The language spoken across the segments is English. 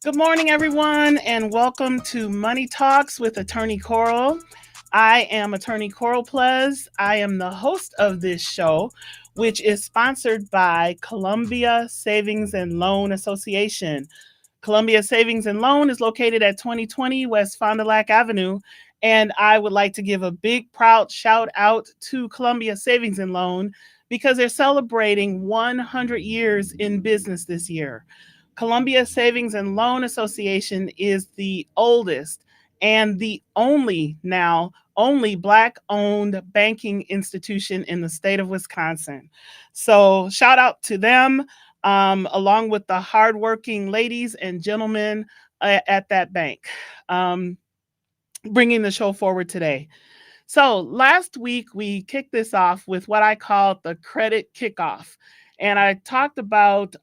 Good morning, everyone, and welcome to Money Talks with Attorney Coral. I am Attorney Coral Plez. I am the host of this show, which is sponsored by Columbia Savings and Loan Association. Columbia Savings and Loan is located at 2020 West Fond du Lac Avenue, and I would like to give a big, proud shout out to Columbia Savings and Loan because they're celebrating 100 years in business this year. Columbia Savings and Loan Association is the oldest and the only Black owned banking institution in the state of Wisconsin. So, shout out to them, along with the hardworking ladies and gentlemen at that bank, um, bringing the show forward today. So last week we kicked this off with what I called the credit kickoff. And I talked about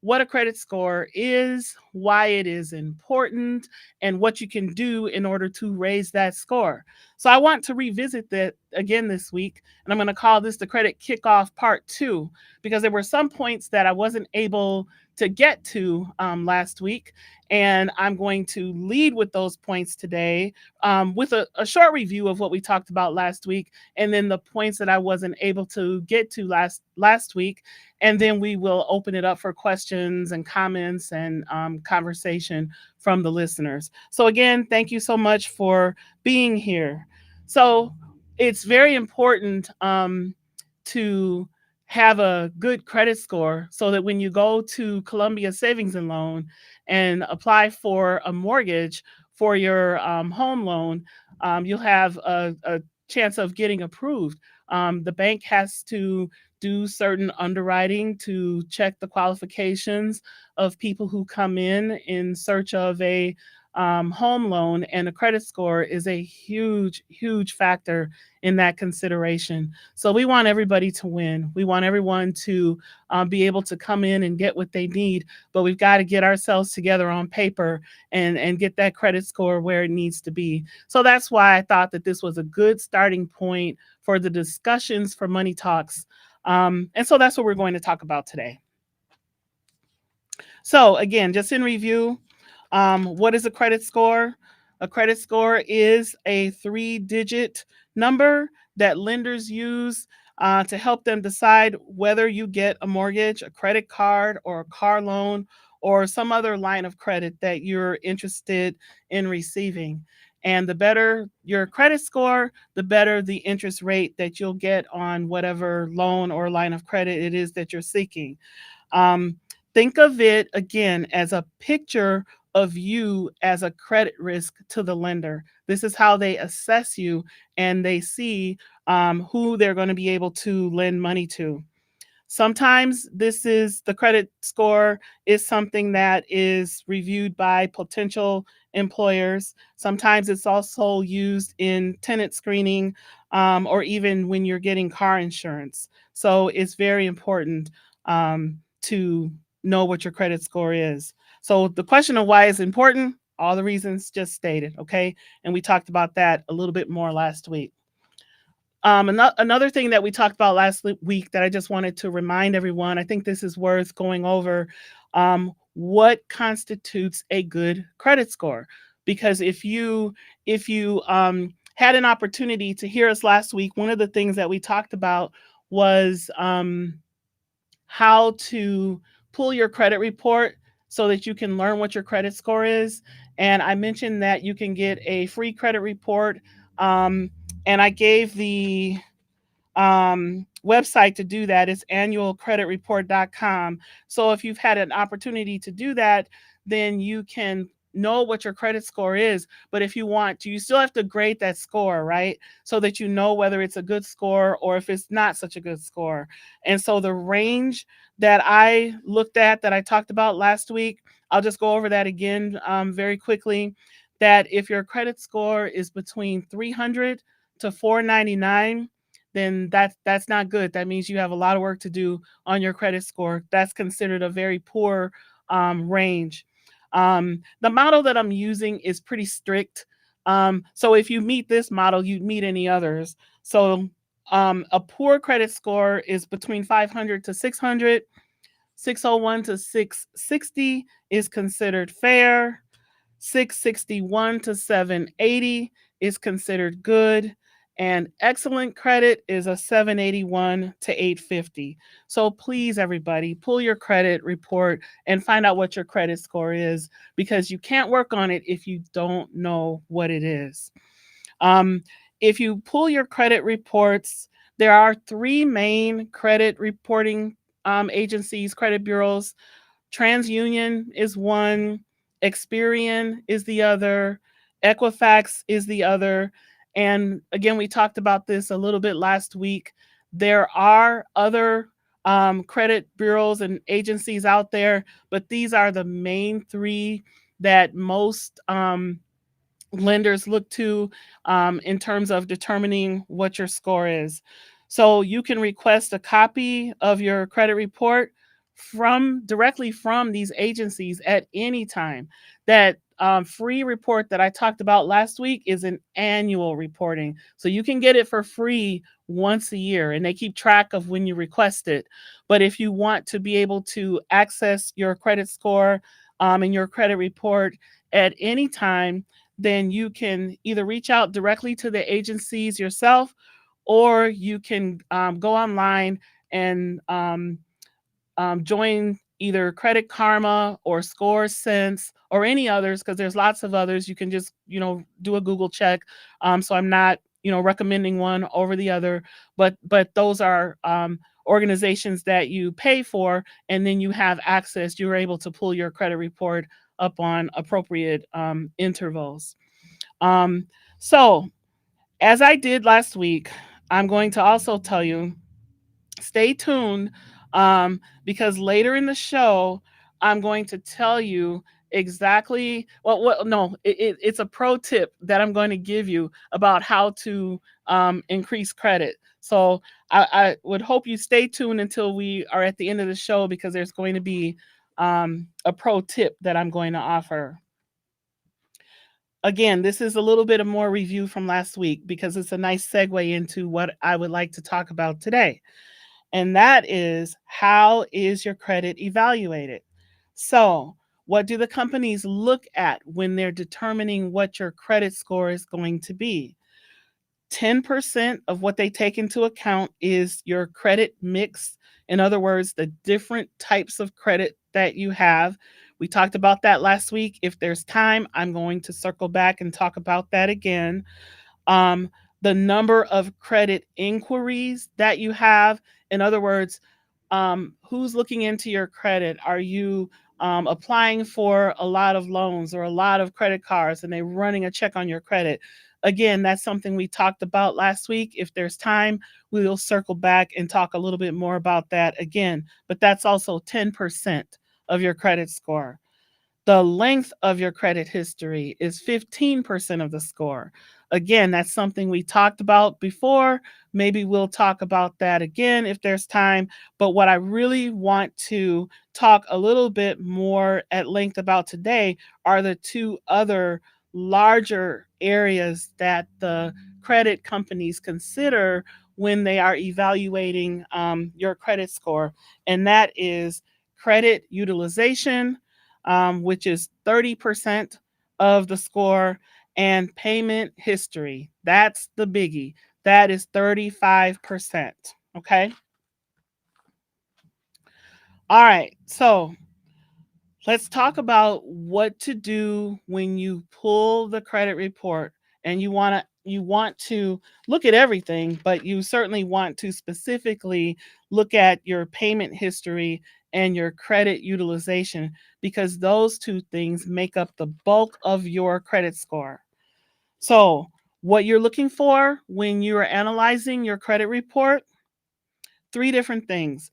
what a credit score is, why it is important, and what you can do in order to raise that score. So I want to revisit that again this week. And I'm going to call this the credit kickoff part two, because there were some points that I wasn't able to get to last week. And I'm going to lead with those points today with a short review of what we talked about last week, and then the points that I wasn't able to get to last week, and then we will open it up for questions and comments and conversation from the listeners. So again, thank you so much for being here. So it's very important to have a good credit score so that when you go to Columbia Savings and Loan and apply for a mortgage for your home loan, you'll have a chance of getting approved. The bank has to do certain underwriting to check the qualifications of people who come in search of a home loan, and a credit score is a huge, huge factor in that consideration. So we want everybody to win. We want everyone to be able to come in and get what they need, but we've got to get ourselves together on paper and get that credit score where it needs to be. So that's why I thought that this was a good starting point for the discussions for Money Talks. And so that's what we're going to talk about today. So, again, just in review, what is a credit score? A credit score is a 3-digit number that lenders use to help them decide whether you get a mortgage, a credit card, or a car loan, or some other line of credit that you're interested in receiving. And the better your credit score, the better the interest rate that you'll get on whatever loan or line of credit it is that you're seeking. Um, think of it again as a picture of you as a credit risk to the lender. This is how they assess you and they see who they're going to be able to lend money to. Sometimes this is the credit score is something that is reviewed by potential employers. Sometimes it's also used in tenant screening or even when you're getting car insurance. So it's very important to know what your credit score is. So the question of why it's important, all the reasons just stated, okay? And we talked about that a little bit more last week. Another thing that we talked about last week that I just wanted to remind everyone, I think this is worth going over, what constitutes a good credit score. Because if you had an opportunity to hear us last week, one of the things that we talked about was how to pull your credit report so that you can learn what your credit score is. And I mentioned that you can get a free credit report. And I gave the website to do that. It's annualcreditreport.com. So if you've had an opportunity to do that, then you can know what your credit score is. But if you want to, you still have to grade that score, right? So that you know whether it's a good score or if it's not such a good score. And so the range that I looked at that I talked about last week, I'll just go over that again very quickly. That if your credit score is between 300 to 499, then that's not good. That means you have a lot of work to do on your credit score. That's considered a very poor range. The model that I'm using is pretty strict. So if you meet this model, you'd meet any others. So a poor credit score is between 500 to 600. 601 to 660 is considered fair. 661 to 780 is considered good, and excellent credit is a 781 to 850. So please, everybody, pull your credit report and find out what your credit score is, because you can't work on it if you don't know what it is. Um, if you pull your credit reports, there are three main credit reporting agencies, credit bureaus. TransUnion is one, Experian is the other, Equifax is the other. And again, we talked about this a little bit last week. There are other credit bureaus and agencies out there, but these are the main three that most lenders look to in terms of determining what your score is. So you can request a copy of your credit report from directly from these agencies at any time. That free report that I talked about last week is an annual reporting. So you can get it for free once a year, and they keep track of when you request it. But if you want to be able to access your credit score and your credit report at any time, then you can either reach out directly to the agencies yourself, or you can go online and join either Credit Karma or Score Sense or any others, because there's lots of others. You can just do a Google check. So I'm not recommending one over the other, but those are organizations that you pay for, and then you have access. You're able to pull your credit report up on appropriate intervals. Um, so, as I did last week, I'm going to also tell you, stay tuned, because later in the show, I'm going to tell you exactly no, it's a pro tip that I'm going to give you about how to increase credit. So I would hope you stay tuned until we are at the end of the show, because there's going to be a pro tip that I'm going to offer. Again, this is a little bit of more review from last week, because it's a nice segue into what I would like to talk about today. And that is, how is your credit evaluated? So, what do the companies look at when they're determining what your credit score is going to be? 10% of what they take into account is your credit mix. In other words, the different types of credit that you have. We talked about that last week. If there's time, I'm going to circle back and talk about that again. um, the number of credit inquiries that you have. In other words, who's looking into your credit? Are you applying for a lot of loans or a lot of credit cards, and they're running a check on your credit? Again, that's something we talked about last week. If there's time, we will circle back and talk a little bit more about that again. But that's also 10% of your credit score. The length of your credit history is 15% of the score. Again, that's something we talked about before. Maybe we'll talk about that again if there's time. But what I really want to talk a little bit more at length about today are the two other larger areas that the credit companies consider when they are evaluating your credit score. And that is credit utilization, which is 30% of the score, and payment history. That's the biggie. That is 35%. Okay. All right. So let's talk about what to do when you pull the credit report and you want to look at everything, but you certainly want to specifically look at your payment history and your credit utilization, because those two things make up the bulk of your credit score. So, what you're looking for when you're analyzing your credit report, three different things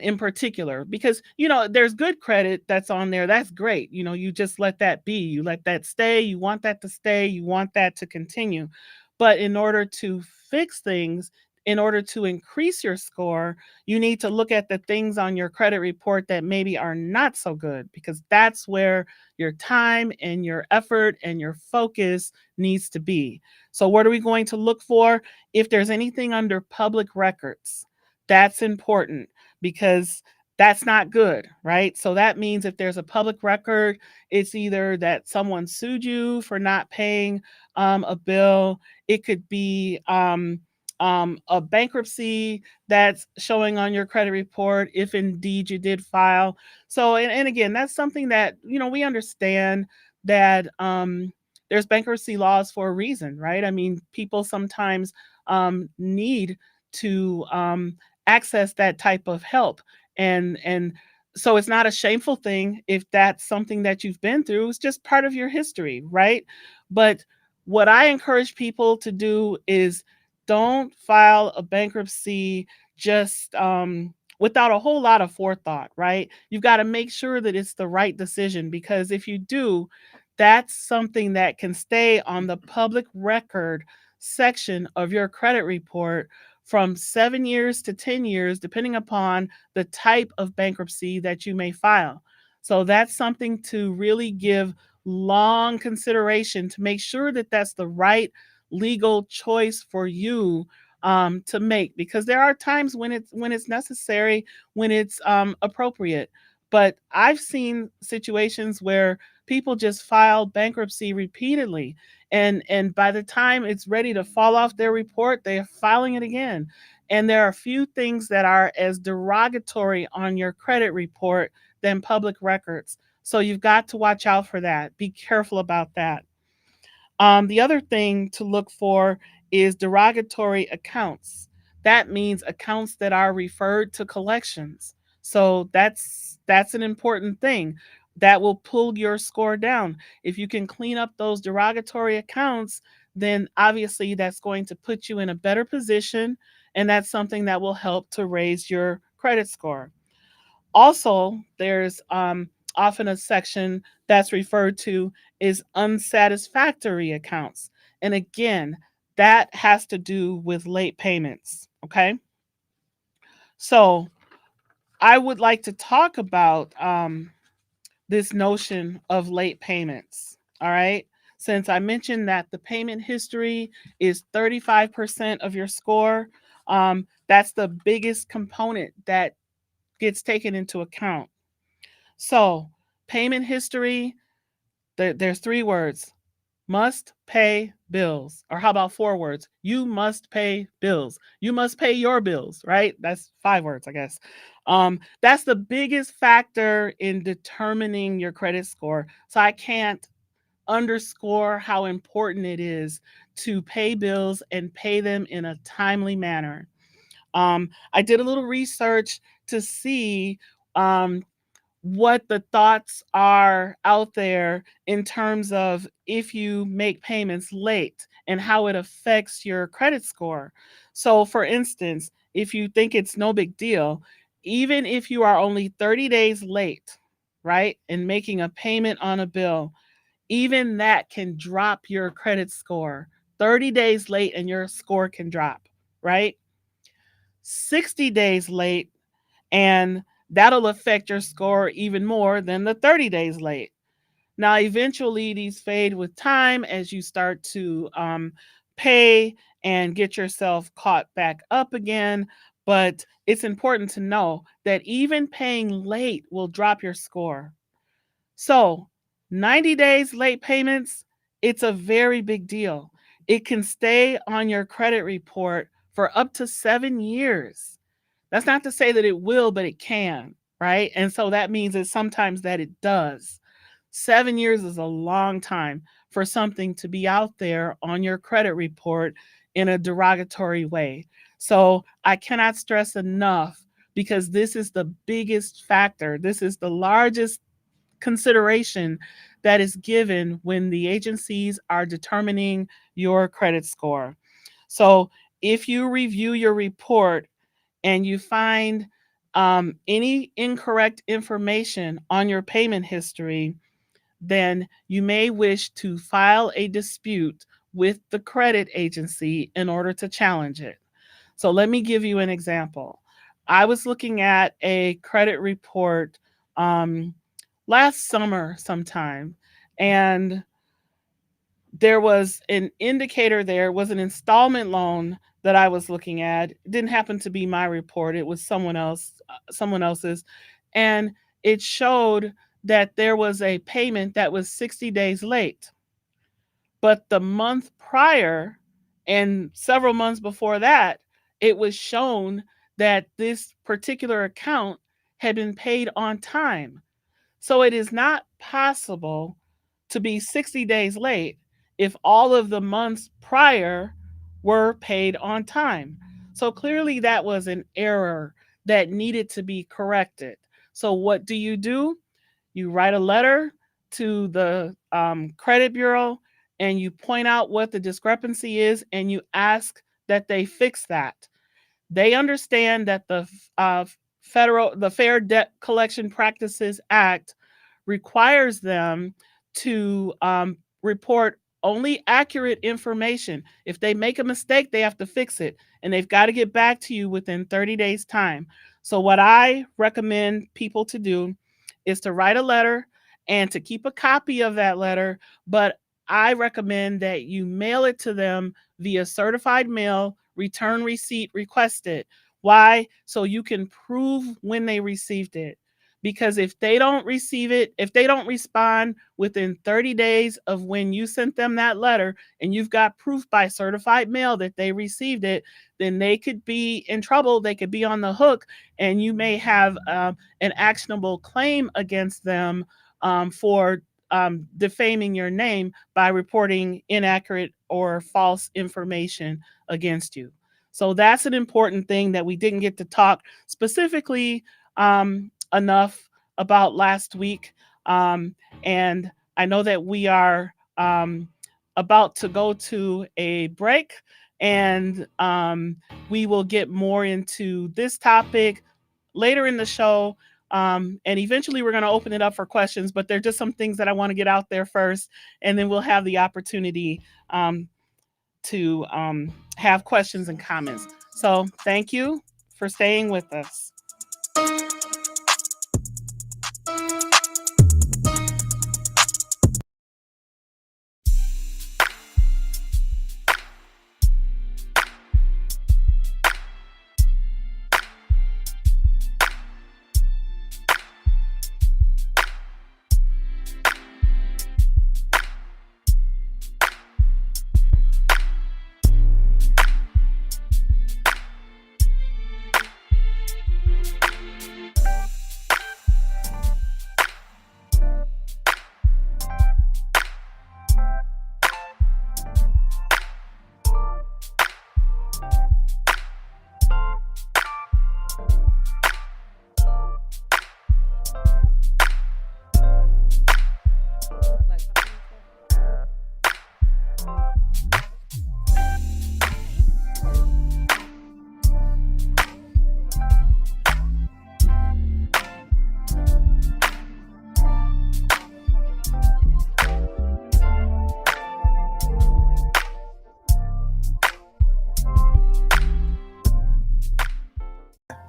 in particular, because there's good credit that's on there. That's great. You just let that be. You let that stay. You want that to stay. You want that to continue. But in order to fix things, in order to increase your score, you need to look at the things on your credit report that maybe are not so good, because that's where your time and your effort and your focus needs to be. So, what are we going to look for? If there's anything under public records, that's important, because That's not good, right? So that means if there's a public record, it's either that someone sued you for not paying a bill. It could be a bankruptcy that's showing on your credit report if indeed you did file. So, and again, that's something that, we understand that there's bankruptcy laws for a reason, right? I mean, people sometimes need to access that type of help, and so it's not a shameful thing if that's something that you've been through. It's just part of your history, right? But what I encourage people to do is don't file a bankruptcy just without a whole lot of forethought, right? You've got to make sure that it's the right decision, because if you do, that's something that can stay on the public record section of your credit report from 7 years to 10 years, depending upon the type of bankruptcy that you may file. So that's something to really give long consideration to make sure that that's the right legal choice for you to make, because there are times when it's necessary, when it's appropriate. But I've seen situations where people just file bankruptcy repeatedly, and by the time it's ready to fall off their report, they're filing it again. And there are few things that are as derogatory on your credit report than public records. So you've got to watch out for that. Be careful about that. The other thing to look for is derogatory accounts. That means accounts that are referred to collections. So that's an important thing that will pull your score down. If you can clean up those derogatory accounts, then obviously that's going to put you in a better position, and that's something that will help to raise your credit score. Also, there's often a section that's referred to as unsatisfactory accounts. And again, that has to do with late payments. Okay. So I would like to talk about this notion of late payments. All right. Since I mentioned that the payment history is 35% of your score, that's the biggest component that gets taken into account. So, payment history, there's three words: must pay bills. Or how about four words? You must pay bills. You must pay your bills, right? That's five words, I guess. That's the biggest factor in determining your credit score. So, I can't underscore how important it is to pay bills and pay them in a timely manner. I did a little research to see um, what the thoughts are out there in terms of if you make payments late and how it affects your credit score. So, for instance, if you think it's no big deal, even if you are only 30 days late, right, in making a payment on a bill, even that can drop your credit score. 30 days late and your score can drop, right? 60 days late, and that'll affect your score even more than the 30 days late. Now, eventually, these fade with time as you start to pay and get yourself caught back up again. But it's important to know that even paying late will drop your score. So, 90 days late payments, it's a very big deal. It can stay on your credit report for up to 7 years. That's not to say that it will, but it can, right? And so that means that sometimes that it does. 7 years is a long time for something to be out there on your credit report in a derogatory way. So I cannot stress enough, because this is the biggest factor. This is the largest consideration that is given when the agencies are determining your credit score. So if you review your report and you find any incorrect information on your payment history, then you may wish to file a dispute with the credit agency in order to challenge it. So let me give you an example. I was looking at a credit report last summer sometime, and there was an indicator, there was an installment loan that I was looking at. It didn't happen to be my report, it was someone else's. And it showed that there was a payment that was 60 days late. But the month prior and several months before that, it was shown that this particular account had been paid on time. So it is not possible to be 60 days late if all of the months prior were paid on time. So clearly that was an error that needed to be corrected. So what do? You write a letter to the credit bureau and you point out what the discrepancy is and you ask that they fix that. They understand that uh, the Fair Debt Collection Practices Act requires them to report only accurate information. If they make a mistake, they have to fix it, and they've got to get back to you within 30 days' time. So, what I recommend people to do is to write a letter and to keep a copy of that letter, but I recommend that you mail it to them via certified mail, return receipt requested. Why? So you can prove when they received it. Because if they don't receive it, if they don't respond within 30 days of when you sent them that letter and you've got proof by certified mail that they received it, then they could be in trouble. They could be on the hook, and you may have an actionable claim against them for defaming your name by reporting inaccurate or false information against you. So that's an important thing that we didn't get to talk specifically enough about last week. And I know that we are about to go to a break, and we will get more into this topic later in the show. And eventually we're going to open it up for questions, but there are just some things that I want to get out there first, and then we'll have the opportunity to have questions and comments. So thank you for staying with us.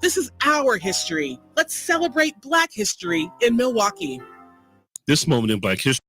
This is our history. Let's celebrate Black history in Milwaukee. This moment in Black history.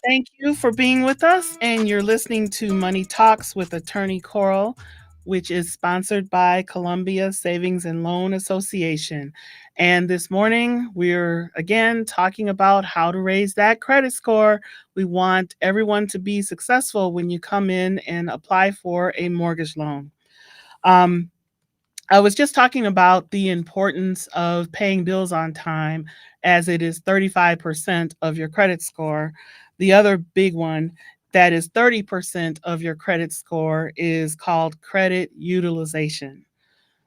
Thank you for being with us, and you're listening to Money Talks with Attorney Coral, which is sponsored by Columbia Savings and Loan Association. And this morning, we're again talking about how to raise that credit score. We want everyone to be successful when you come in and apply for a mortgage loan. Um, I was just talking about the importance of paying bills on time, as it is 35% of your credit score. The other big one that is 30% of your credit score is called credit utilization.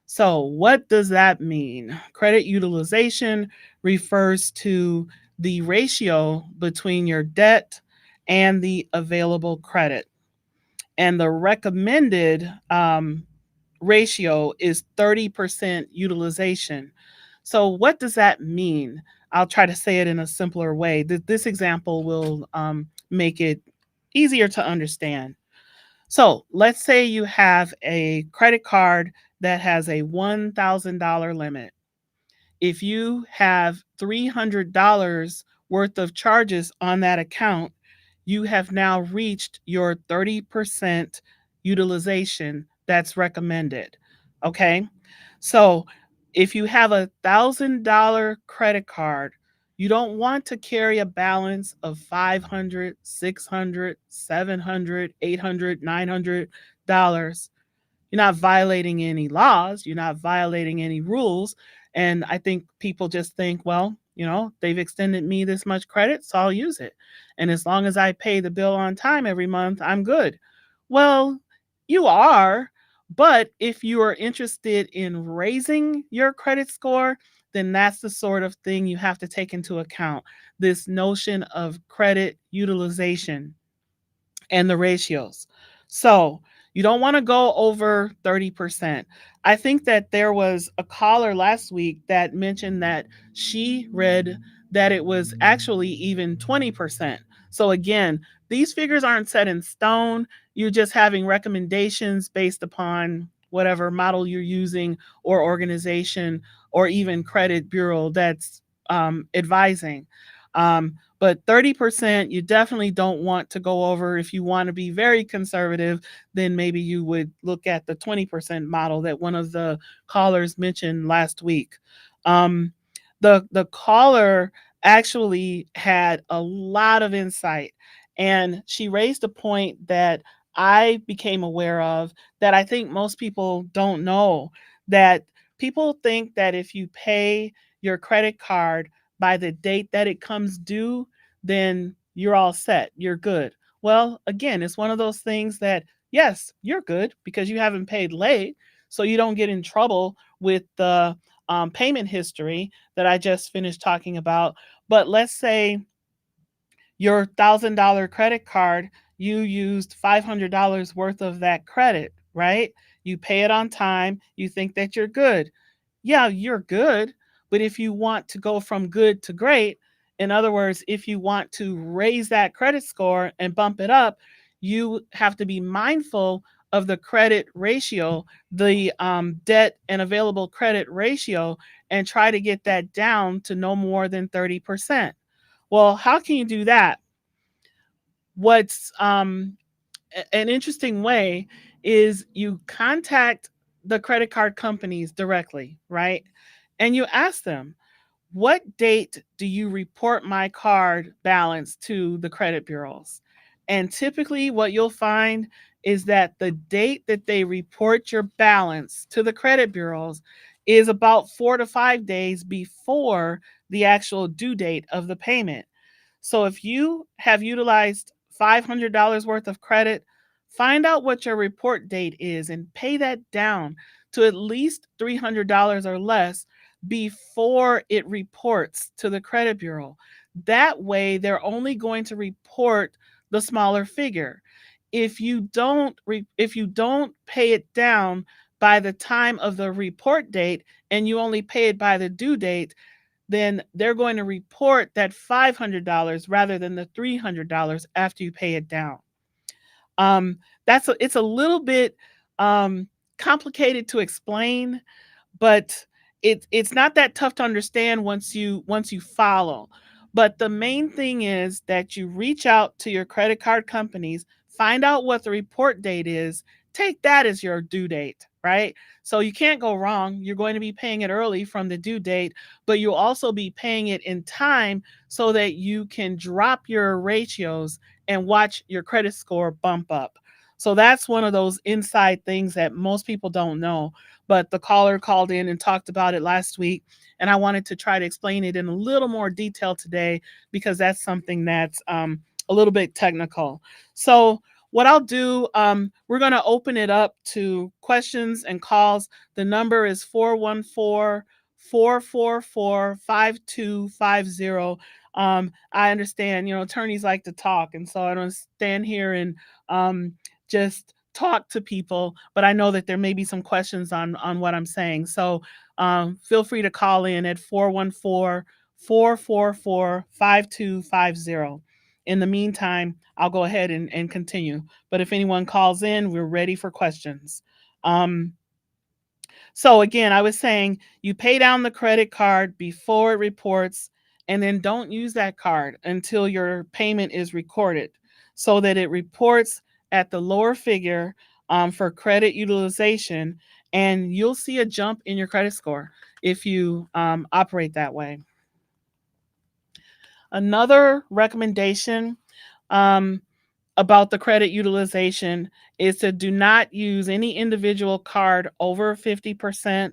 So, what does that mean? Credit utilization refers to the ratio between your debt and the available credit. And the recommended ratio is 30% utilization. So, what does that mean? I'll try to say it in a simpler way. This example will make it easier to understand. So, let's say you have a credit card that has a $1,000 limit. If you have $300 worth of charges on that account, you have now reached your 30% utilization that's recommended. Okay. So if you have $1,000 credit card, you don't want to carry a balance of 500, 600, 700, 800, $900. You're not violating any laws, you're not violating any rules. And I think people just think, well, they've extended me this much credit, so I'll use it. And as long as I pay the bill on time every month, I'm good. Well, you are, but if you are interested in raising your credit score, then that's the sort of thing you have to take into account, this notion of credit utilization and the ratios. So you don't want to go over 30%. I think that there was a caller last week that mentioned that she read that it was actually even 20%. So again, these figures aren't set in stone. You're just having recommendations based upon whatever model you're using, or organization, or even credit bureau that's advising. But 30%, you definitely don't want to go over. If you want to be very conservative, then maybe you would look at the 20% model that one of the callers mentioned last week. Um, the caller actually had a lot of insight, and she raised a point that I became aware of, that I think most people don't know, that people think that if you pay your credit card by the date that it comes due, then you're all set. You're good. Well, again, it's one of those things that, yes, you're good because you haven't paid late. So you don't get in trouble with the payment history that I just finished talking about. But let's say your $1,000 credit card, you used $500 worth of that credit, right? You pay it on time. You think that you're good. Yeah, you're good. But if you want to go from good to great, in other words, if you want to raise that credit score and bump it up, you have to be mindful of the credit ratio, the debt and available credit ratio, and try to get that down to no more than 30%. Well, how can you do that? What's an interesting way is you contact the credit card companies directly, right? And you ask them, what date do you report my card balance to the credit bureaus? And typically, what you'll find is that the date that they report your balance to the credit bureaus is about 4 to 5 days before the actual due date of the payment. So if you have utilized $500 worth of credit, find out what your report date is and pay that down to at least $300 or less before it reports to the credit bureau. That way, they're only going to report the smaller figure. If you don't pay it down by the time of the report date, and you only pay it by the due date, then they're going to report that $500 rather than the $300 after you pay it down. Um, it's a little bit complicated to explain, but it's not that tough to understand once you follow. But the main thing is that you reach out to your credit card companies, find out what the report date is, take that as your due date, right? So you can't go wrong. You're going to be paying it early from the due date, but you'll also be paying it in time so that you can drop your ratios and watch your credit score bump up. So that's one of those inside things that most people don't know. But the caller called in and talked about it last week. And I wanted to try to explain it in a little more detail today because that's something that's a little bit technical. So, what I'll do, we're going to open it up to questions and calls. The number is 414 444 5250. I understand, attorneys like to talk, and so I don't stand here and just talk to people, but I know that there may be some questions on what I'm saying. So feel free to call in at 414 444 5250. In the meantime, I'll go ahead and continue. But if anyone calls in, we're ready for questions. Um, so again, I was saying you pay down the credit card before it reports, and then don't use that card until your payment is recorded so that it reports at the lower figure for credit utilization, and you'll see a jump in your credit score if you operate that way. Another recommendation um, about the credit utilization is to do not use any individual card over 50%.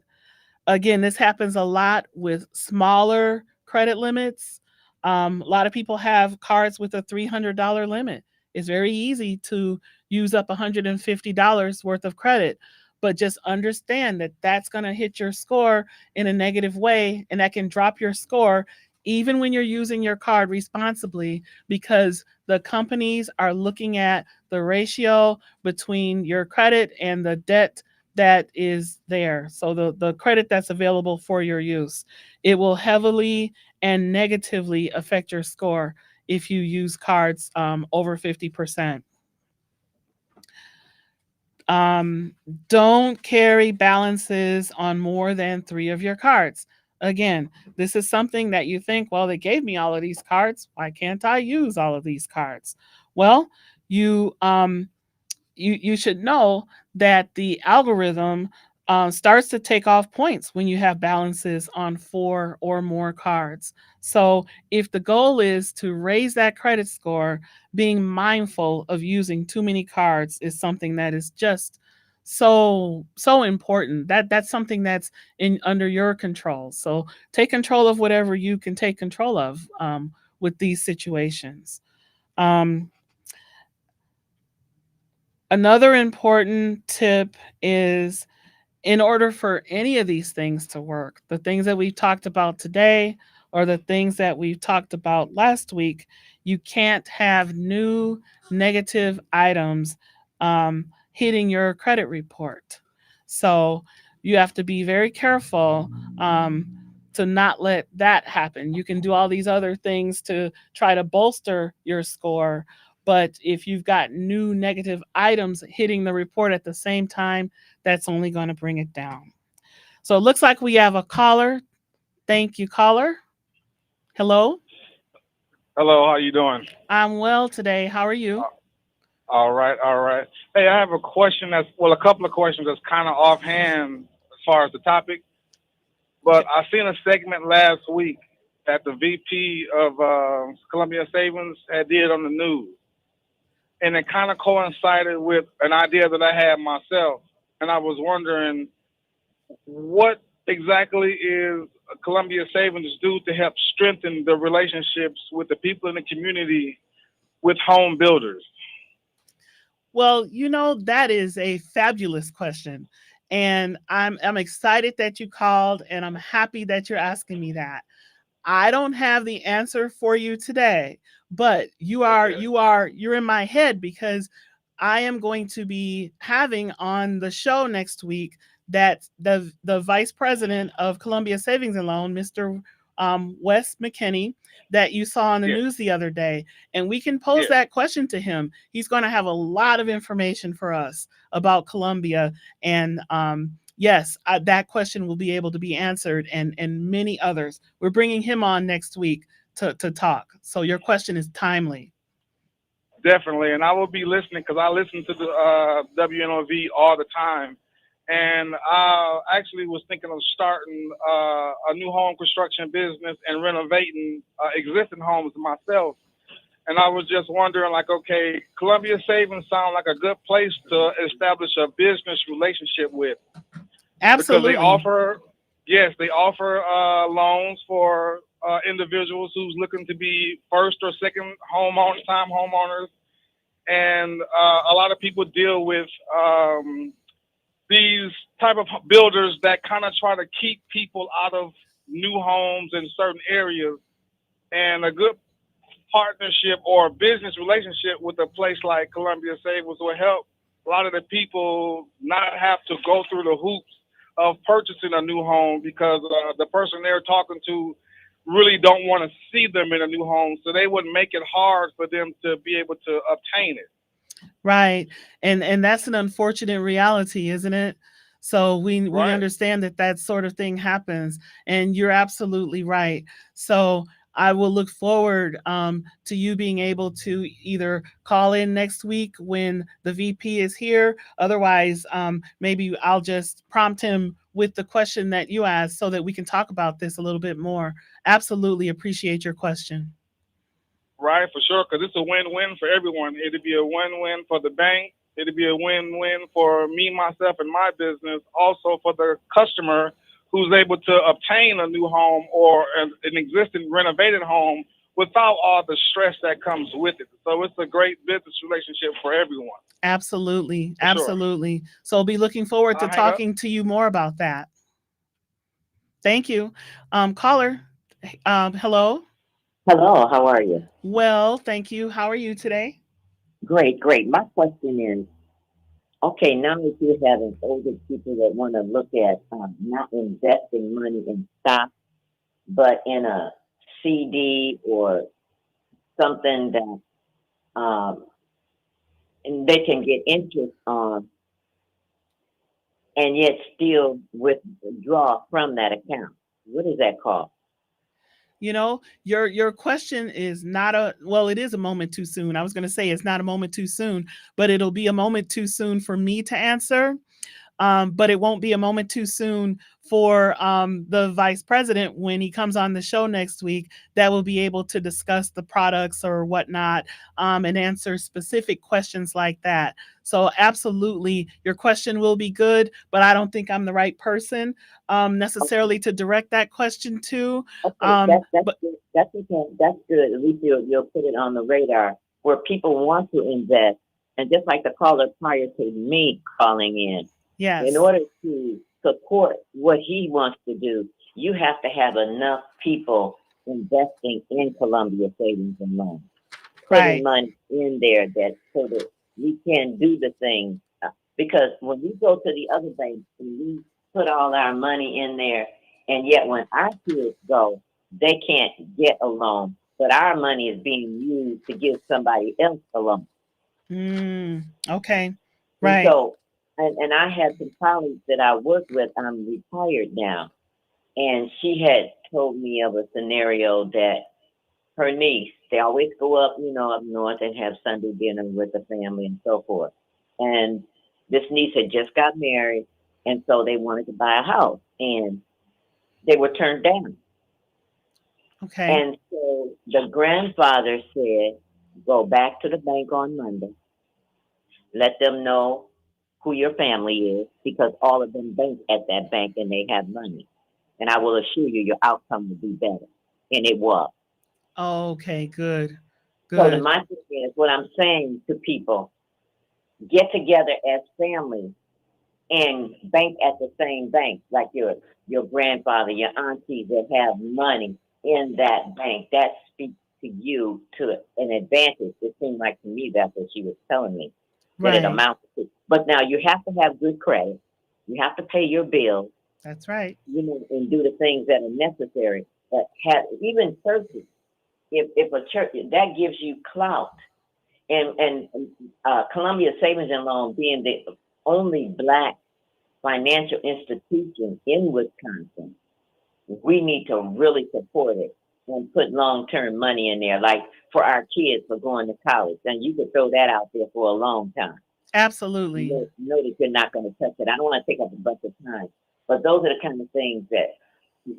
Again, this happens a lot with smaller credit limits. A lot of people have cards with a $300 limit. It's very easy to use up $150 worth of credit, but just understand that that's going to hit your score in a negative way, and that can drop your score even when you're using your card responsibly because the companies are looking at the ratio between your credit and the debt that is there. So the credit that's available for your use. It will heavily and negatively affect your score if you use cards over 50%. Um, don't carry balances on more than three of your cards. Again, this is something that you think, well, they gave me all of these cards. Why can't I use all of these cards? Well, you you should know that the algorithm starts to take off points when you have balances on four or more cards. So, if the goal is to raise that credit score, being mindful of using too many cards is something that is just so important. That's something that's in under your control. So, take control of whatever you can take control of with these situations. Um, Another important tip is in order for any of these things to work, the things that we've talked about today or the things that we've talked about last week, you can't have new negative items hitting your credit report. So you have to be very careful to not let that happen. You can do all these other things to try to bolster your score, but if you've got new negative items hitting the report at the same time, that's only going to bring it down. So it looks like we have a caller. Thank you, caller. Hello. Hello, how you doing? I'm well today. How are you? All right, all right. Hey, I have a question that's well, a couple of questions that's kind of offhand as far as the topic. But I seen a segment last week that the VP of Columbia Savings had did on the news, and it kind of coincided with an idea that I had myself, and I was wondering what exactly is Columbia Savings do to help strengthen the relationships with the people in the community with home builders. Well, that is a fabulous question. And I'm excited that you called and I'm happy that you're asking me that. I don't have the answer for you today, but Okay. you're in my head because I am going to be having on the show next week that the vice president of Columbia Savings and Loan, Mr. Wes McKinney, that you saw on the Yes. news the other day, and we can pose Yes. that question to him. He's going to have a lot of information for us about Columbia, and yes, that question will be able to be answered, and many others. We're bringing him on next week to talk. So your question is timely. Definitely, and I will be listening because I listen to the WNOV all the time. And I actually was thinking of starting a new home construction business and renovating existing homes myself. And I was just wondering, like, okay, Columbia Savings sound like a good place to establish a business relationship with because they Absolutely. offer, yes, they offer loans for individuals who's looking to be first or second time homeowners, and a lot of people deal with these type of builders that kind of try to keep people out of new homes in certain areas. And a good partnership or business relationship with a place like Columbia Savings will help a lot of the people not have to go through the hoops of purchasing a new home because the person they're talking to really don't want to see them in a new home. So they would make it hard for them to be able to obtain it. Right. And that's an unfortunate reality, isn't it? So we Right. understand that that sort of thing happens, and you're absolutely right. So I will look forward to you being able to either call in next week when the VP is here. Otherwise, maybe I'll just prompt him with the question that you asked so that we can talk about this a little bit more. Absolutely appreciate your question. Right, for sure, because it's a win-win for everyone. It'd be a win-win for the bank. It'd be a win-win for me, myself, and my business. Also for the customer who's able to obtain a new home or an existing renovated home without all the stress that comes with it. So it's a great business relationship for everyone, Absolutely. for sure. Absolutely. So I'll be looking forward to I'll hang up. talking to you more about that. Thank you. Caller, hello. Hello, how are you? Well, thank you. How are you today? Great, great. My question is, okay, now that you're having older people that want to look at not investing money in stock, but in a CD or something that and they can get interest on and yet still withdraw from that account. What is that called? Your question is not a well, it is a moment too soon. I was going to say it's not a moment too soon, but it'll be a moment too soon for me to answer. But it won't be a moment too soon for the vice president when he comes on the show next week that will be able to discuss the products or whatnot and answer specific questions like that. So, absolutely, your question will be good, but I don't think I'm the right person necessarily to direct that question to. Okay, that's But good. That's okay. That's good. At least you'll put it on the radar where people want to invest. And just like the caller prior to me calling in yes, order to support what he wants to do, you have to have enough people investing in Columbia Savings and Loan, putting right, money in there that so that we can do the things. Because when we go to the other banks and we put all our money in there, and yet when our kids go, they can't get a loan, but our money is being used to give somebody else a loan. okay, And right, so, and I had some colleagues that I worked with. I'm retired now, and she had told me of a scenario that her niece, they always go up, up north and have Sunday dinner with the family and so forth. And this niece had just got married, and so they wanted to buy a house, and they were turned down. okay, And so the grandfather said, go back to the bank on Monday, let them know who your family is, because all of them bank at that bank and they have money. And I will assure you, your outcome will be better. And it was. okay, good, So the good, my thing is what I'm saying to people, get together as families and bank at the same bank, like your grandfather, your aunties that have money in that bank. That speaks to you to an advantage. It seemed like to me that's what she was telling me that it right, amounts to. But now you have to have good credit. You have to pay your bills, that's right, and do the things that are necessary. But even churches, if a church that gives you clout, and Columbia Savings and Loan being the only black financial institution in Wisconsin, we need to really support it. and put long term money in there, like for our kids for going to college. And you could throw that out there for a long time. Absolutely. Know that you're not going to touch it. I don't want to take up a bunch of time, but those are the kind of things that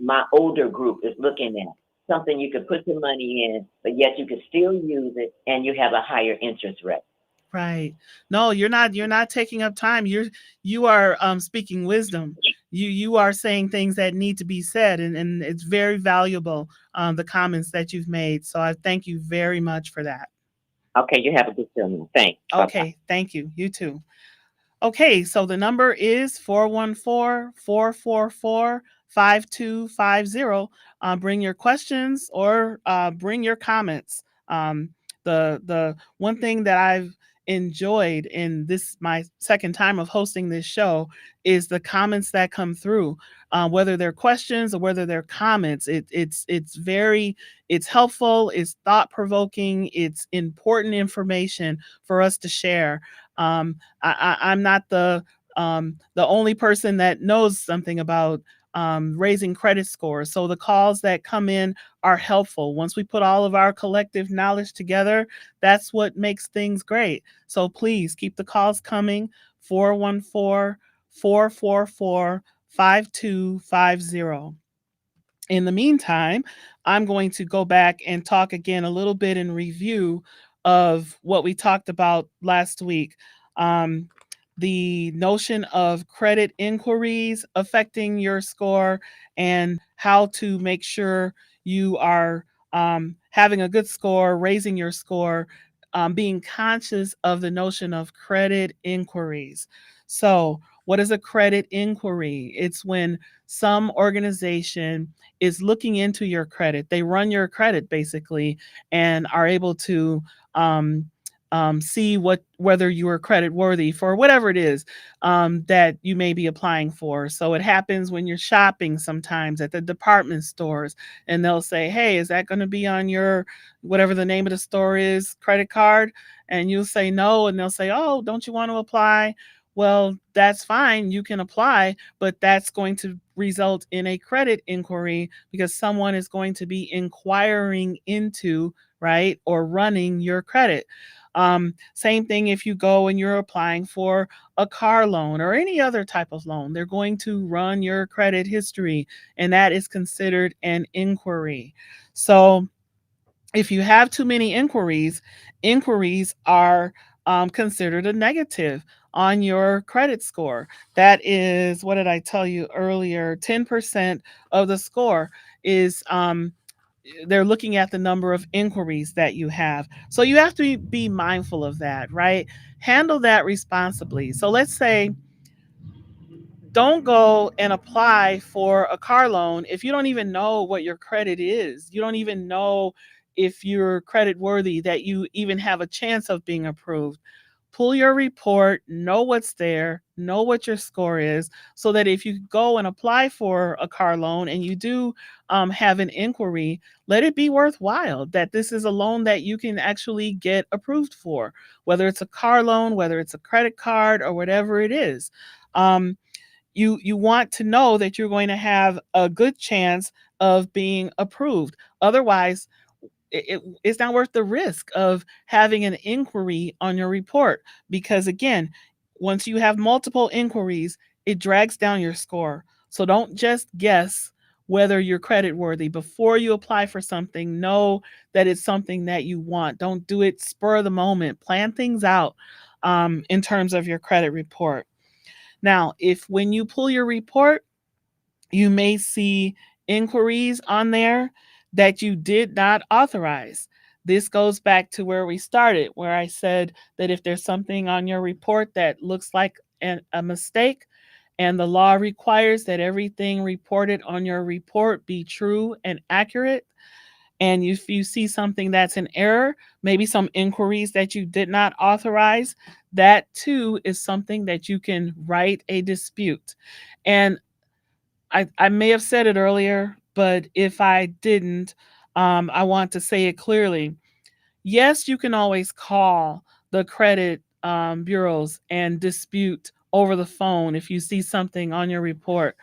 my older group is looking at. Something you could put your money in, but yet you can still use it, and you have a higher interest rate. Right. No, you're not taking up time. You are speaking wisdom. You are saying things that need to be said, and it's very valuable, the comments that you've made. So I thank you very much for that. Okay, you have a good film. Thanks. Bye bye. Okay, thank you. You too. Okay, so the number is 414-444-5250. Bring your questions or bring your comments. The one thing that I've enjoyed in this my second time of hosting this show is the comments that come through, whether they're questions or whether they're comments. It's helpful, it's thought provoking, it's important information for us to share. I'm not the only person that knows something about raising credit scores. So the calls that come in are helpful. Once we put all of our collective knowledge together, that's what makes things great. So please keep the calls coming. 414-444-5250. In the meantime, I'm going to go back and talk again a little bit in review of what we talked about last week. Um, the notion of credit inquiries affecting your score and how to make sure you are having a good score, raising your score, being conscious of the notion of credit inquiries. So, what is a credit inquiry? It's when some organization is looking into your credit. They run your credit basically and are able to see whether you are credit worthy for whatever it is that you may be applying for. So it happens when you're shopping sometimes at the department stores, and they'll say, "Hey, is that going to be on your whatever the name of the store is credit card?" And you'll say no, and they'll say, "Oh, don't you want to apply?" Well, that's fine. You can apply, but that's going to result in a credit inquiry because someone is going to be inquiring into, right, or running your credit. Same thing if you go and you're applying for a car loan or any other type of loan, they're going to run your credit history, and that is considered an inquiry. So, if you have too many inquiries, inquiries are considered a negative on your credit score. That is, what did I tell you earlier? 10% of the score is they're looking at the number of inquiries that you have. So you have to be mindful of that, right? Handle that responsibly. So let's say don't go and apply for a car loan if you don't even know what your credit is. You don't even know if you're credit worthy, that you even have a chance of being approved. Pull your report, know what's there, know what your score is, so that if you go and apply for a car loan and you do have an inquiry, let it be worthwhile that this is a loan that you can actually get approved for, whether it's a car loan, whether it's a credit card, or whatever it is. Um, you want to know that you're going to have a good chance of being approved. Otherwise, it's not worth the risk of having an inquiry on your report because again, once you have multiple inquiries, it drags down your score. So don't just guess whether you're credit worthy before you apply for something. Know that it's something that you want. Don't do it spur of the moment. Plan things out in terms of your credit report. Now, if when you pull your report, you may see inquiries on there that you did not authorize. This goes back to where we started, where I said that if there's something on your report that looks like a mistake, and the law requires that everything reported on your report be true and accurate, and if you see something that's an error, maybe some inquiries that you did not authorize, that too is something that you can write a dispute. And I may have said it earlier, but if I didn't, I want to say it clearly. Yes, you can always call the credit bureaus and dispute over the phone if you see something on your report.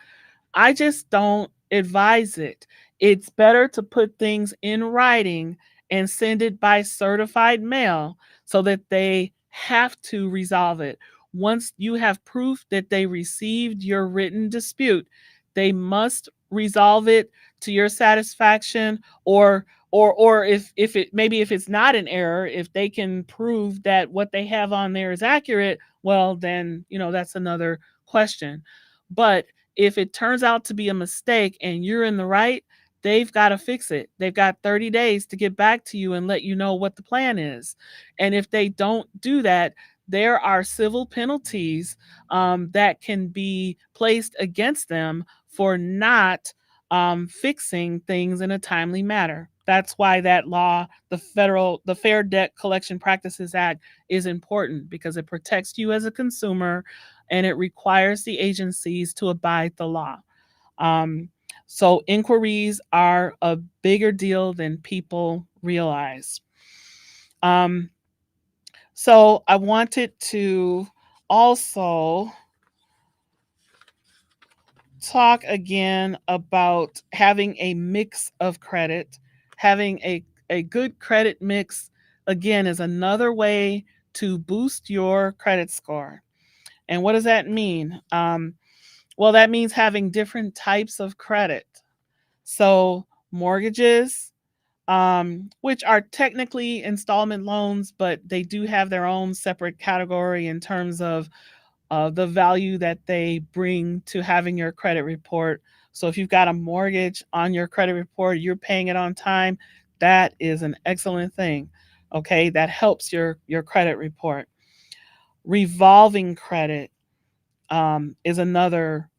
I just don't advise it. It's better to put things in writing and send it by certified mail so that they have to resolve it. Once you have proof that they received your written dispute, they must resolve it to your satisfaction, or if it, maybe if it's not an error, if they can prove that what they have on there is accurate, well then, that's another question. But if it turns out to be a mistake and you're in the right, they've got to fix it. They've got 30 days to get back to you and let you know what the plan is. And if they don't do that, there are civil penalties that can be placed against them for not fixing things in a timely manner. That's why that law, the Fair Debt Collection Practices Act, is important because it protects you as a consumer and it requires the agencies to abide the law. Um, so inquiries are a bigger deal than people realize. Um, so I wanted to also talk again about having a mix of credit. Having a good credit mix, again, is another way to boost your credit score. And what does that mean? Well, that means having different types of credit. So, mortgages, which are technically installment loans, but they do have their own separate category in terms of the value that they bring to having your credit report. So, if you've got a mortgage on your credit report, you're paying it on time, that is an excellent thing. Okay, that helps your credit report. Revolving credit is another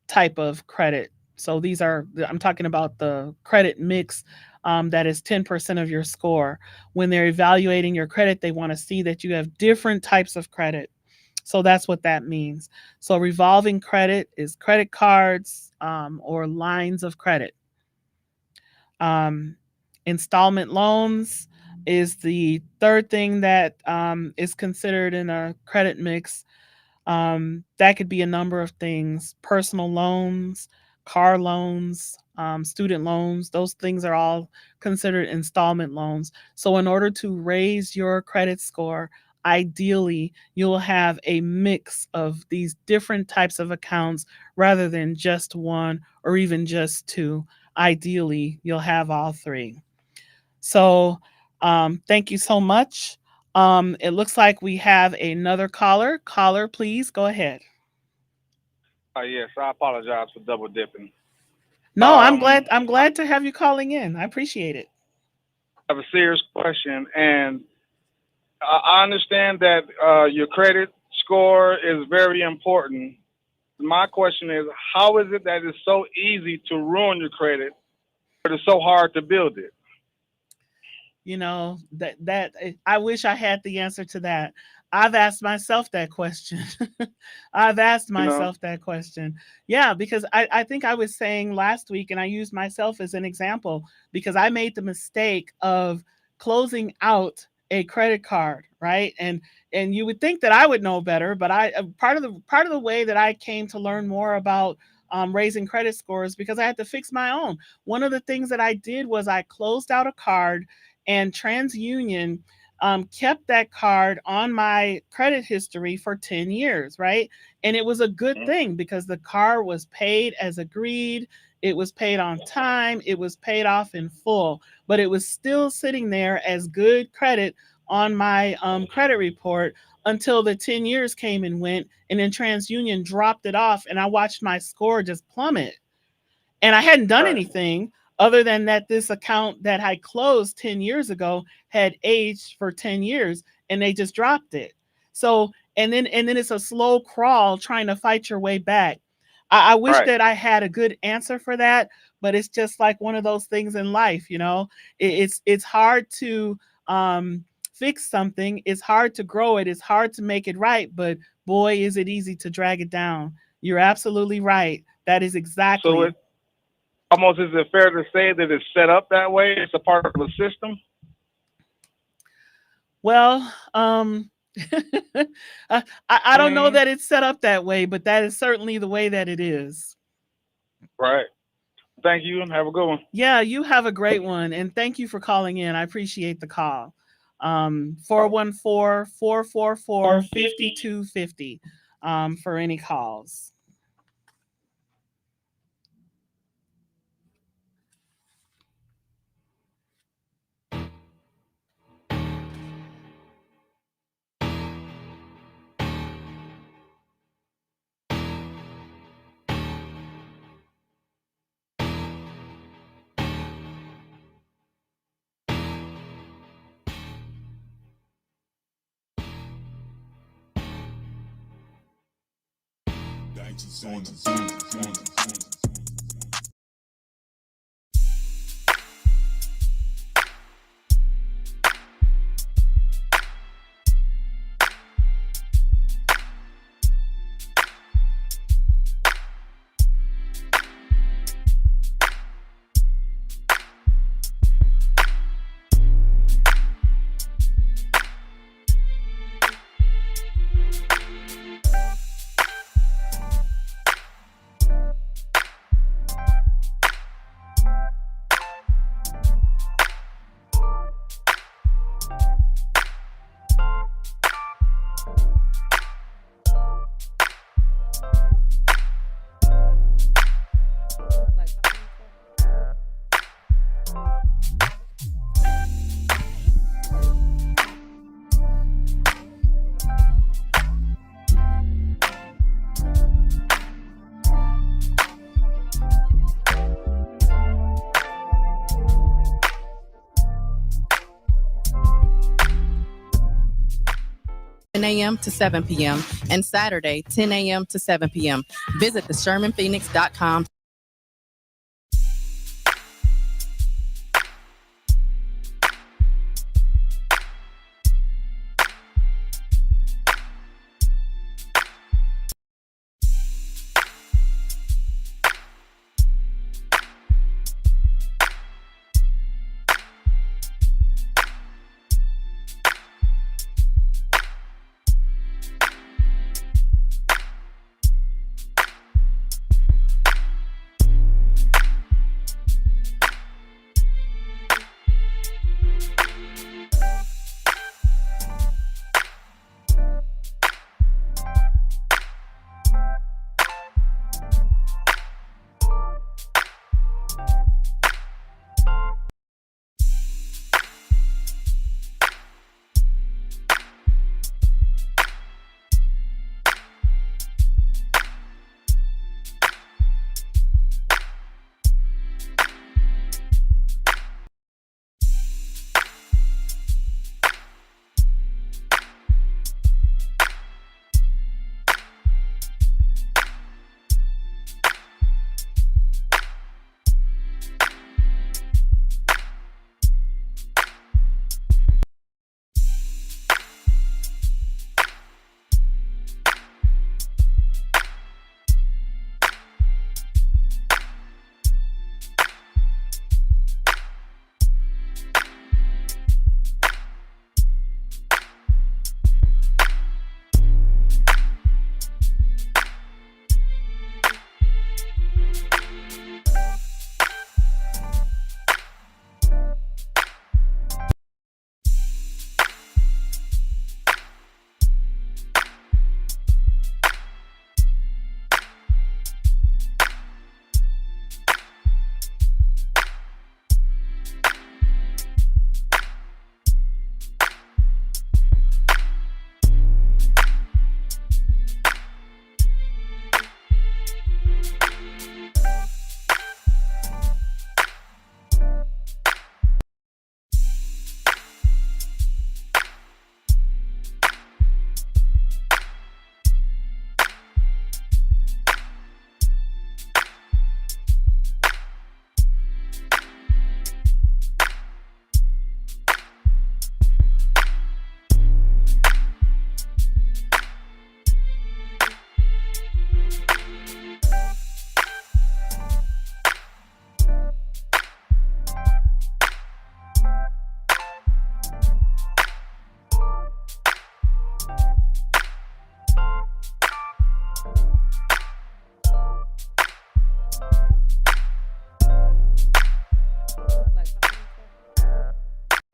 type of credit. So these are, I'm talking about the credit mix that is 10% of your score. When they're evaluating your credit, they want to see that you have different types of credit. So that's what that means. So revolving credit is credit cards or lines of credit. Um, Installment loans is the third thing that is considered in a credit mix. That could be a number of things: personal loans, car loans, student loans. Those things are all considered installment loans. So, in order to raise your credit score, ideally, you'll have a mix of these different types of accounts rather than just one or even just two. Ideally, you'll have all three. So, thank you so much. It looks like we have another caller. Caller, please go ahead. Yes, I apologize for double dipping. No, I'm I glad to have you calling in. I appreciate it. have a serious question, and I understand that your credit score is very important. My question is, how is it that it's so easy to ruin your credit, but it's so hard to build it? I wish I had the answer to that. I've asked myself that question. I've asked You know, myself that question. Yeah, because I think I was saying last week, and I used myself as an example because I made the mistake of closing out a credit card, right? And you would think that I would know better, but I part of the way that I came to learn more about raising credit scores because I had to fix my own. One of the things that I did was I closed out a card, and TransUnion kept that card on my credit history for 10 years, right? And it was a good thing because the card was paid as agreed. It was paid on time. It was paid off in full, but it was still sitting there as good credit on my credit report until the 10 years came and went. And then TransUnion dropped it off, and I watched my score just plummet. And I hadn't done right, anything other than that this account that I closed 10 years ago had aged for 10 years and they just dropped it. So, and then it's a slow crawl trying to fight your way back. I wish right. that I had a good answer for that, but it's just like one of those things in life, it's hard to fix something. It's hard to grow it. It's hard to make it right, but boy, is it easy to drag it down. You're absolutely right. That is So it exactly. almost is it fair to say that it's set up that way? It's a part of the system, Well, I I don't know mean, that it's set up that way, but that is certainly the way that it is. right. Thank you and have a good one. Yeah, you have a great one. And thank you for calling in. I appreciate the call. 414-444-5250 for any calls. a.m. to 7 p.m. and Saturday, 10 a.m. to 7 p.m. Visit theshermanphoenix.com.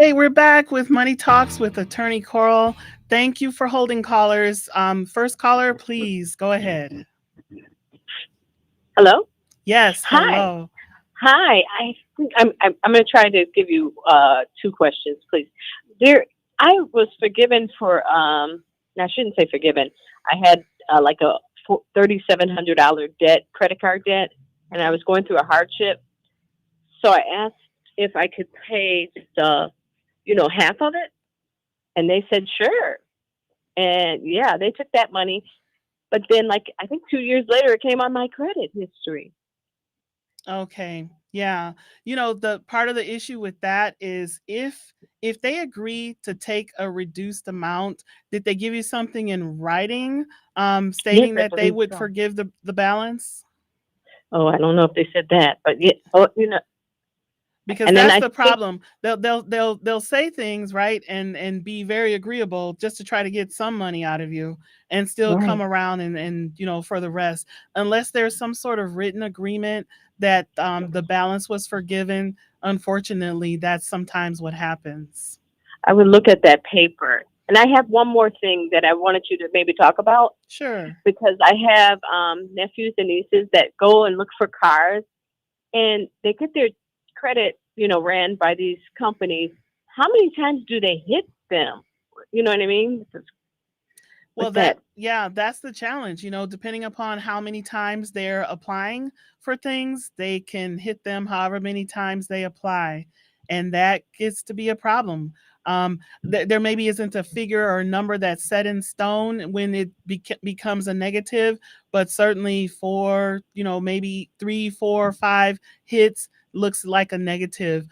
Hey, we're back with Money Talks with Attorney Coral. Thank you for holding callers. First caller, please go ahead. Hello. Yes, Hi. hello. Hi. I'm going to try to give you two questions, please. There, I was forgiven for I shouldn't say forgiven. I had like a $3,700 debt, credit card debt, and I was going through a hardship. So I asked if I could pay just half of it, and they said sure. And yeah, they took that money, but then like I think 2 years later, it came on my credit history. Okay. Yeah. The part of the issue with that is if they agree to take a reduced amount, did they give you something in writing Yes, stating I that they believe would so. forgive the balance? Oh, I don't know if they said that, but yeah. Oh, Because and then that's I the think problem. They'll say things, right, and be very agreeable just to try to get some money out of you and still come right. around and for the rest, unless there's some sort of written agreement that the balance was forgiven. Unfortunately, that's sometimes what happens. I would look at that paper. And I have one more thing that I wanted you to maybe talk about Sure. because I have nephews and nieces that go and look for cars and they get their credit, ran by these companies. How many times do they hit them? You know what I mean? Well, With that. that's the challenge. Depending upon how many times they're applying for things, they can hit them however many times they apply. And that gets to be a problem. There maybe isn't a figure or a number that's set in stone when it becomes a negative, but certainly for, maybe 3, 4, 5 hits looks like a negative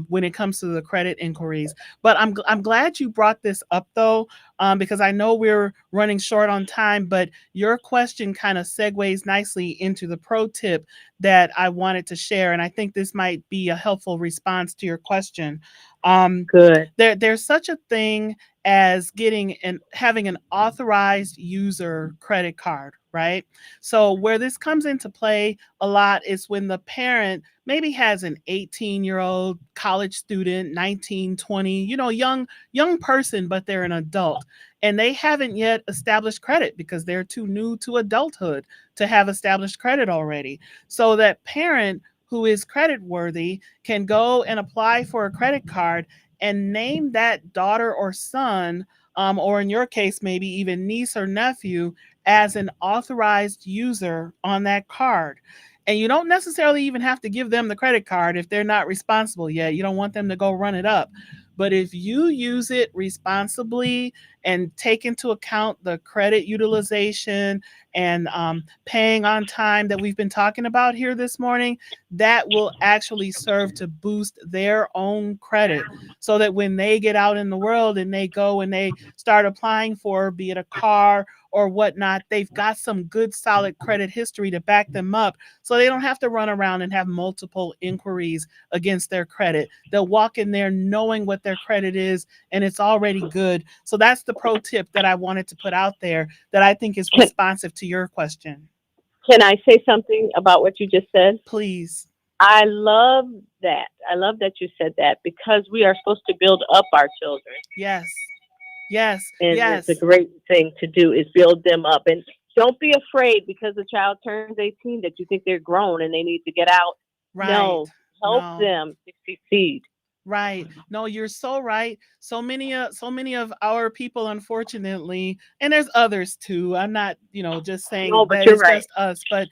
when it comes to the credit inquiries. But I'm glad you brought this up though, because I know we're running short on time, but your question kind of segues nicely into the pro tip that I wanted to share. And I think this might be a helpful response to your question. Um, Good. there's such a thing as getting and having an authorized user credit card, right? So where this comes into play a lot is when the parent maybe has an 18-year-old college student, 19, 20, young person, but they're an adult and they haven't yet established credit because they're too new to adulthood to have established credit already. So that parent who is credit worthy can go and apply for a credit card and name that daughter or son, or in your case, maybe even niece or nephew, as an authorized user on that card. And you don't necessarily even have to give them the credit card if they're not responsible yet. You don't want them to go run it up. But if you use it responsibly and take into account the credit utilization and paying on time that we've been talking about here this morning, that will actually serve to boost their own credit so that when they get out in the world and they go and they start applying for, be it a car or whatnot, they've got some good solid credit history to back them up so they don't have to run around and have multiple inquiries against their credit. They'll walk in there knowing what their credit is and it's already good. So that's the pro tip that I wanted to put out there that I think is Can responsive to your question. can I say something about what you just said? Please. I love that. I love that you said that because we are supposed to build up our children. Yes. Yes. And it's a Yes. great thing to do is build them up. And don't be afraid because the child turns 18 that you think they're grown and they need to get out. Right. No, help No. them to succeed. Right. No, you're so right. So many of our people, unfortunately, and there's others too. I'm not, just No, saying but that you're it's right. just us, but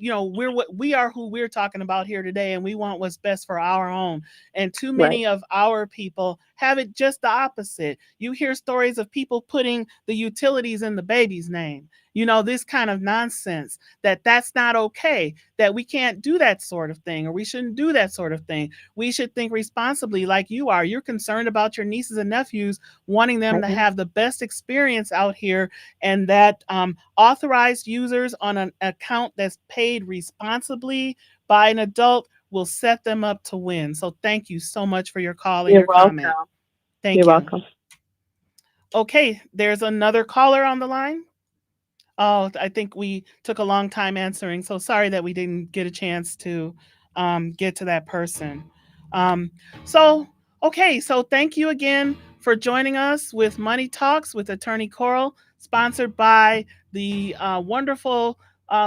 we're what we are who we're talking about here today, and we want what's best for our own. And too Right. many of our people have it just the opposite. You hear stories of people putting the utilities in the baby's name. This kind of nonsense that's not okay, that we can't do that sort of thing, or we shouldn't do that sort of thing. We should think responsibly like you are. You're concerned about your nieces and nephews, wanting them I to am. have the best experience out here, and that authorized users on an account that's paid responsibly by an adult will set them up to win. So thank you so much for your call and You're your comment. welcome. You're Thank you. welcome. Okay, there's another caller on the line. Oh, I think we took a long time answering. So sorry that we didn't get a chance to get to that person. Um, so Okay, so thank you again for joining us with Money Talks with Attorney Coral, sponsored by the wonderful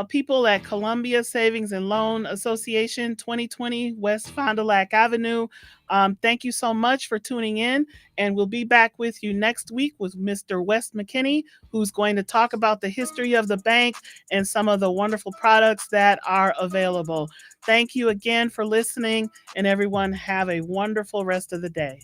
people at Columbia Savings and Loan Association, 2020 West Fond du Lac Avenue. Thank you so much for tuning in, and we'll be back with you next week with Mr. Wes McKinney, who's going to talk about the history of the bank and some of the wonderful products that are available. Thank you again for listening, and everyone have a wonderful rest of the day.